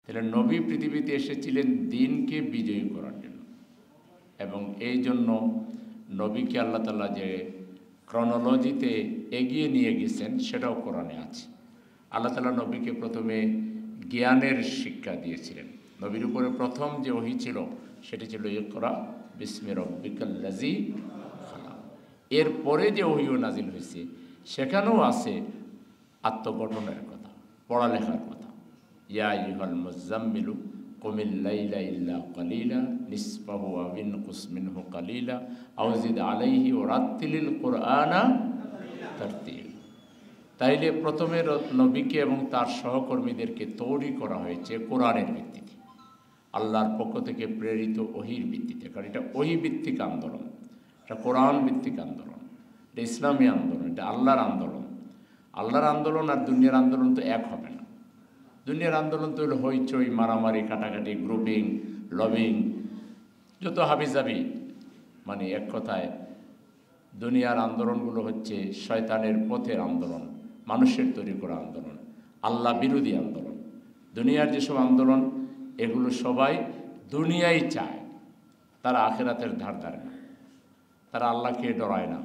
তাহলে নবী পৃথিবীতে এসেছিলেন দিনকে বিজয়ী করার জন্য, এবং এই জন্য নবীকে আল্লাহ তাআলা যে ক্রনোলজিতে এগিয়ে নিয়ে গেছেন সেটাও কোরআনে আছে। আল্লাহ তাআলা নবীকে প্রথমে জ্ঞানের শিক্ষা দিয়েছিলেন। নবীর উপরে প্রথম যে ওহী ছিল সেটি ছিল ইকরা বিসমি রাব্বিকাল্লাযী খালাক। এরপরে যে ওহীও নাজিল হয়েছে সেখানেও আছে আত্মগঠনের কথা, পড়ালেখার কথা। ইয়া আইয়ুহাল মুযাম্মিলু কুমিল লাইলা ইল্লা কালিলা নিসফাহু আও ইনকুস মিনহু কালিলা আও জিদ আলাইহি ওয়া রাত্তিলিল কুরআনা তারতিল। তাইলে প্রথমে নবীকে এবং তার সহকর্মীদেরকে তৈরি করা হয়েছে কোরআনের ভিত্তিতে, আল্লাহর পক্ষ থেকে প্রেরিত ওহীর ভিত্তিতে। কারণ এটা ওহী ভিত্তিক আন্দোলন, এটা কোরআন ভিত্তিক আন্দোলন, এটা ইসলামী আন্দোলন, এটা আল্লাহর আন্দোলন। আল্লাহর আন্দোলন আর দুনিয়ার আন্দোলন তো এক হবে না। দুনিয়ার আন্দোলন তো হলো হইচই, মারামারি, কাটাকাটি, গ্রুপিং, লবিং, যত হাবিজাবি। মানে এক কথায় দুনিয়ার আন্দোলনগুলো হচ্ছে শয়তানের পথের আন্দোলন, মানুষের তৈরি করা আন্দোলন, আল্লাহ বিরোধী আন্দোলন। দুনিয়ার যেসব আন্দোলন এগুলো সবাই দুনিয়াই চায়, তারা আখিরাতের ধার ধারে না, তারা আল্লাহকে ডরায় না।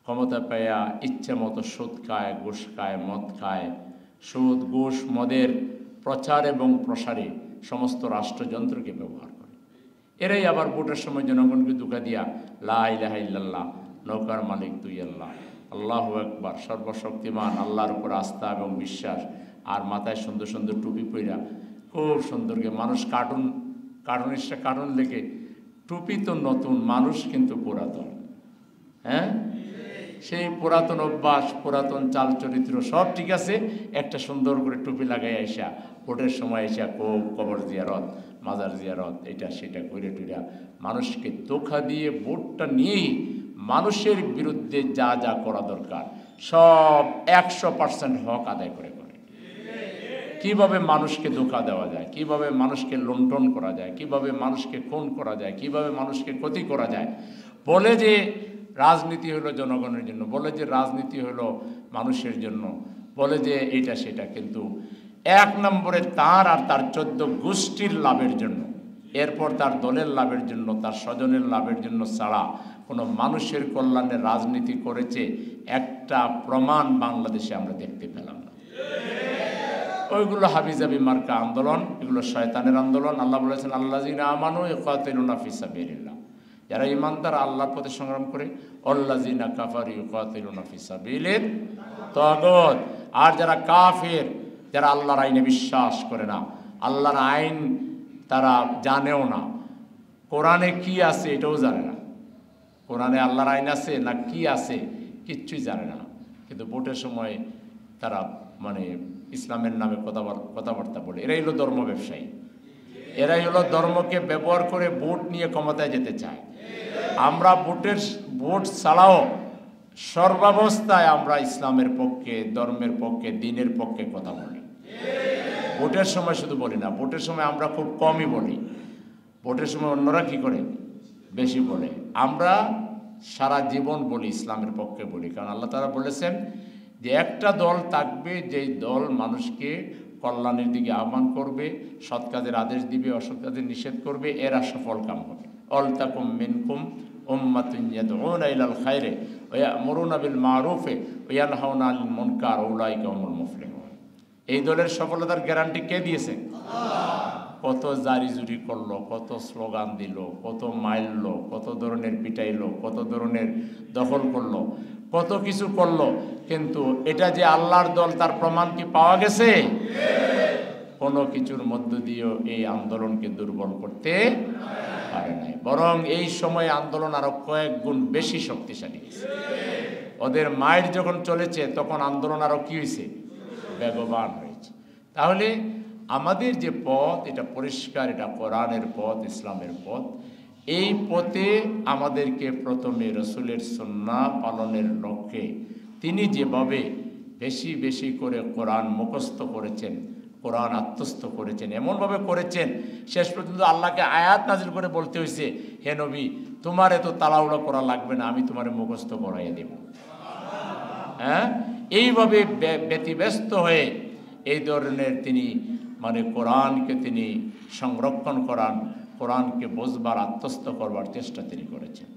ক্ষমতা পাইয়া ইচ্ছে মতো সুদ খায়, ঘুষ খায়, মদ খায়। সুদ, ঘুষ, মদের প্রচার এবং প্রসারে সমস্ত রাষ্ট্রযন্ত্রকে ব্যবহার করে। এরাই আবার ভোটের সময় জনগণকে ধোঁকা দিয়া লা ইলাহা ইল্লাল্লাহ, নৌকার মালিক তুই আল্লাহ, আল্লাহু আকবার, সর্বশক্তিমান, আল্লাহর উপর আস্থা এবং বিশ্বাস, আর মাথায় সুন্দর সুন্দর টুপি পইরা খুব সুন্দরকে মানুষ কার্টুনিস্টরা কার্টুন লেখে। টুপি তো নতুন, মানুষ কিন্তু পুরাতন। হ্যাঁ, সেই পুরাতন অভ্যাস, পুরাতন চাল চরিত্র সব ঠিক আছে, একটা সুন্দর করে টুপি লাগাই আইসা ভোটের সময় এসে কবর জিয়ারত, মাজার জিয়ারত, এটা সেটা করে টুইরা মানুষকে ধোঁকা দিয়ে ভোটটা নিয়েই মানুষের বিরুদ্ধে যা যা করা দরকার সব 100% হক আদায় করে। কিভাবে মানুষকে ধোঁকা দেওয়া যায়, কিভাবে মানুষকে লুণ্ঠন করা যায়, কিভাবে মানুষকে খুন করা যায়, কিভাবে মানুষকে ক্ষতি করা যায়। বলে যে রাজনীতি হলো জনগণের জন্য, বলে যে রাজনীতি হলো মানুষের জন্য, বলে যে এটা সেটা, কিন্তু এক নম্বরে তার আর তার 14 গোষ্ঠীর লাভের জন্য, এরপর তার দলের লাভের জন্য, তার স্বজনের লাভের জন্য ছাড়া কোনো মানুষের কল্যাণে রাজনীতি করেছে একটা প্রমাণ বাংলাদেশে আমরা দেখতে পেলাম না। ওইগুলো হাবিজাবি মার্কা আন্দোলন, এগুলো শয়তানের আন্দোলন। আল্লাহ বলেছেন আল্লাযিনা আমানু ইউকাতিলুনা ফি সাবিলিল্লাহ, যারা ঈমানদার আল্লাহর পথে সংগ্রাম করে, আল্লাযিনা কাফারু ইউকাতিলুনা ফি সাবিলিত তাগুত, আর যারা কাফের, যারা আল্লাহর আইনে বিশ্বাস করে না, আল্লাহর আইন তারা জানেও না, কোরআনে কি আছে এটাও জানে না, কোরআনে আল্লাহর আইন আছে না কি আছে কিচ্ছুই জানে না, কিন্তু ভোটের সময় তারা মানে ইসলামের নামে কথাবার্তা বলে। এরাই হলো ধর্ম ব্যবসায়ী, এরাই হলো ধর্মকে ব্যবহার করে ভোট নিয়ে ক্ষমতায় যেতে চায়। আমরা ভোট ছাড়াও সর্বাবস্থায় আমরা ইসলামের পক্ষে, ধর্মের পক্ষে, দ্বীনের পক্ষে কথা বলি। ভোটের সময় শুধু বলি না, ভোটের সময় আমরা খুব কমই বলি, ভোটের সময় অন্যরা কি করে বেশি বলে। আমরা সারা জীবন বলি ইসলামের পক্ষে বলি, কারণ আল্লাহ তাআলা বলেছেন যে একটা দল থাকবে যেই দল মানুষকে কল্যাণের দিকে আহ্বান করবে, সৎ কাজের আদেশ দিবে, অসৎ কাজের নিষেধ করবে, এরা সফল কাম হবে। অলতাকুম মিনকুম উম্মাতুন ইয়াদউনা ইলাল খায়রি ওয়া ইয়ামুরুনা বিল মারুফি ওয়া ইয়ানহাউনা আনিল মুনকার উলাইকা হুমুল মুফলিহুন। এই দলের সফলতার গ্যারান্টি কে দিয়েছে? আল্লাহ। কত জারি জুরি করলো, কত স্লোগান দিল, কত মাইললো, কত ধরনের পিটাইলো, কত ধরনের দখল করলো, কত কিছু করলো, কিন্তু এটা যে আল্লাহর দল তার প্রমাণ কি পাওয়া গেছে? কোনো কিছুর মধ্য দিয়েও এই আন্দোলনকে দুর্বল করতে পারে নাই, বরং এই সময় আন্দোলন আরো কয়েক গুণ বেশি শক্তিশালী হয়েছে। ওদের মাইর যখন চলেছে তখন আন্দোলন আরো কি হয়েছে? বেগবান হয়েছে। তাহলে আমাদের যে পথ এটা পরিষ্কার, এটা কোরআনের পথ, ইসলামের পথ। এই পথে আমাদেরকে প্রথমে রসুলের সুন্নাহ পালনের লক্ষ্যে তিনি যেভাবে বেশি বেশি করে কোরআন মুখস্থ করেছেন, কোরআন আত্মস্থ করেছেন, এমনভাবে করেছেন শেষ পর্যন্ত আল্লাহকে আয়াত নাজিল করে বলতে হয়েছে, হে নবী তোমার এত তাড়াহুড়ো করা লাগবে না, আমি তোমার মুখস্থ করাইয়ে দেব। এইভাবে ব্যতিব্যস্ত হয়ে এই ধরনের তিনি মানে কোরআনকে তিনি সংরক্ষণ করান, কোরআনকে বোঝবার আত্মস্থ করবার চেষ্টা তিনি করেছেন।